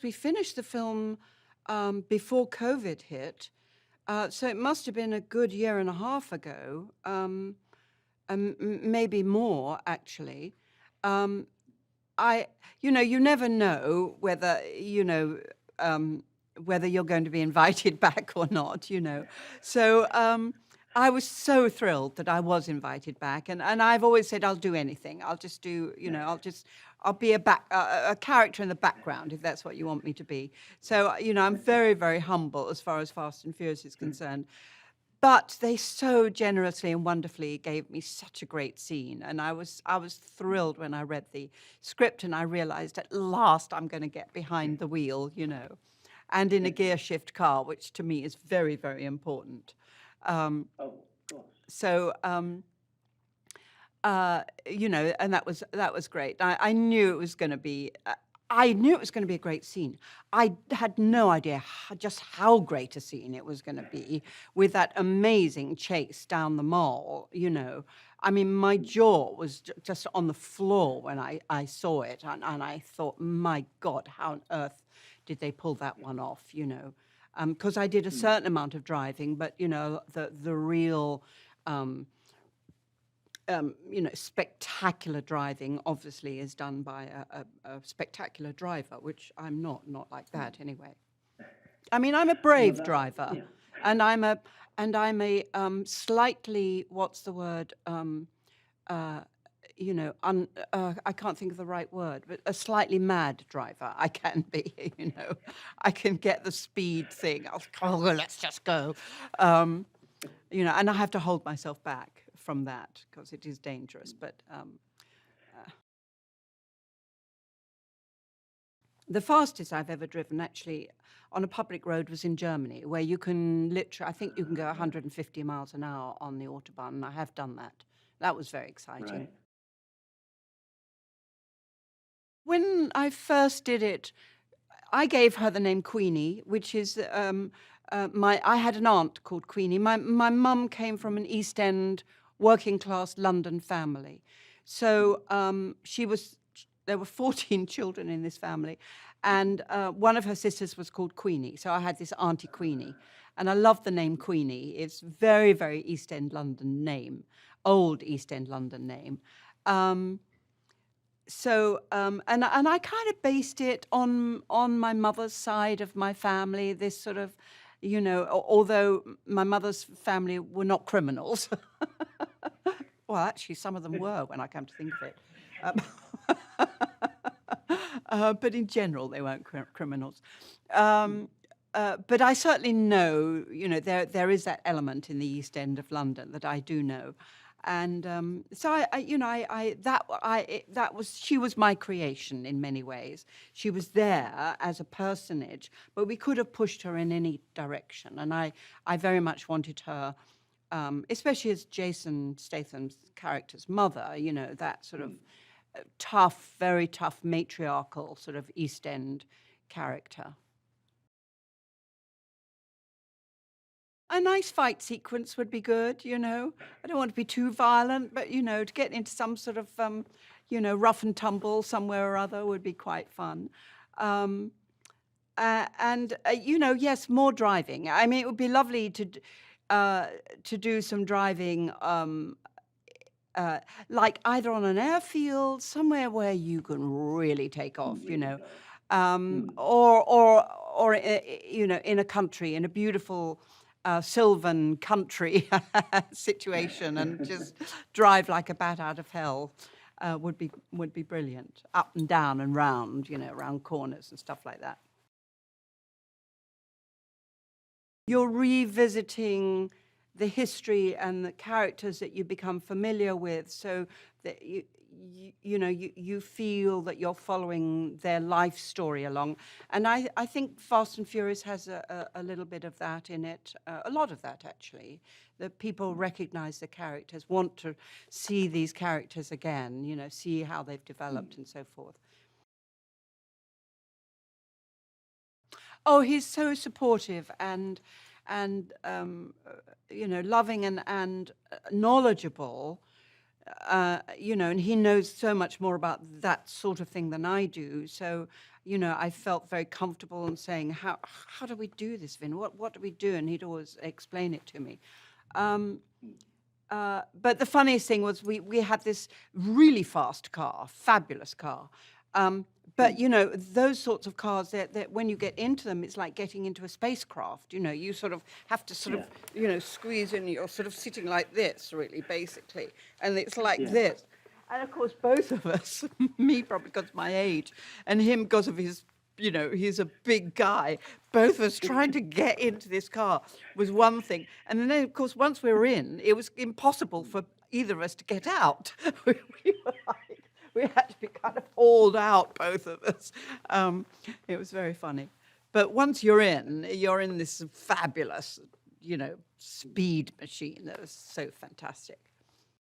we finished the film before COVID hit, so it must have been a good year and a half ago, maybe more actually. Um, you never know whether, whether you're going to be invited back or not, So I was so thrilled that I was invited back, and I've always said I'll do anything. I'll just do, I'll be a character in the background if that's what you want me to be. So I'm very, very humble as far as Fast and Furious is concerned. But they so generously and wonderfully gave me such a great scene, and I was thrilled when I read the script and I realized at last I'm going to get behind the wheel, and in a gear shift car, which to me is very, very important. Um, Oh, of course. so and that was great. I knew it was going to be. I knew it was going to be a great scene. I had no idea just how great a scene it was going to be with that amazing chase down the mall. I mean, my jaw was just on the floor when I saw it, and I thought, my God, how on earth did they pull that one off? Because I did a certain amount of driving, but the real spectacular driving obviously is done by a spectacular driver, which I'm not like that anyway. I mean, I'm a brave driver, yeah. and I'm a slightly, what's the word? I can't think of the right word, but a slightly mad driver. I can be, I can get the speed thing. Well, let's just go. And I have to hold myself back from that because it is dangerous. But the fastest I've ever driven actually on a public road was in Germany, where you can literally, I think you can go 150 miles an hour on the Autobahn, and I have done that. That was very exciting. Right. When I first did it, I gave her the name Queenie, which is I had an aunt called Queenie. My mum came from an East End working class London family, so there were 14 children in this family, and one of her sisters was called Queenie. So I had this Auntie Queenie, and I love the name Queenie. It's very, very East End London name, old East End London name. And I kind of based it on my mother's side of my family, this sort of, although my mother's family were not criminals. Well, actually, some of them were when I come to think of it. But in general, they weren't criminals. But I certainly know, there is that element in the East End of London that I do know. And so she was my creation in many ways. She was there as a personage, but we could have pushed her in any direction. And I very much wanted her, especially as Jason Statham's character's mother, that sort of tough, very tough matriarchal sort of East End character. A nice fight sequence would be good, I don't want to be too violent, but, to get into some sort of, rough and tumble somewhere or other would be quite fun. Yes, more driving. I mean, it would be lovely to do some driving, like either on an airfield, somewhere where you can really take off, or in a country, in a beautiful sylvan country situation, and just drive like a bat out of hell would be brilliant. Up and down and round, around corners and stuff like that. You're revisiting the history and the characters that you become familiar with, so that you feel that you're following their life story along. And I think Fast and Furious has a little bit of that in it, a lot of that actually, that people recognize the characters, want to see these characters again, see how they've developed and so forth. Oh, he's so supportive and loving and knowledgeable. and he knows so much more about that sort of thing than I do. So, I felt very comfortable in saying, how do we do this, Vin? What do we do? And he'd always explain it to me. But the funniest thing was we had this really fast car, fabulous car. But those sorts of cars that when you get into them, it's like getting into a spacecraft. You sort of have to sort of squeeze in. You're sort of sitting like this, really, basically, and it's like this. And of course, both of us, me probably because of my age, and him because of his, he's a big guy. Both of us trying to get into this car was one thing, and then of course once we were in, it was impossible for either of us to get out. we were like. We had to be kind of hauled out, both of us. It was very funny. But once you're in this fabulous, speed machine that was so fantastic.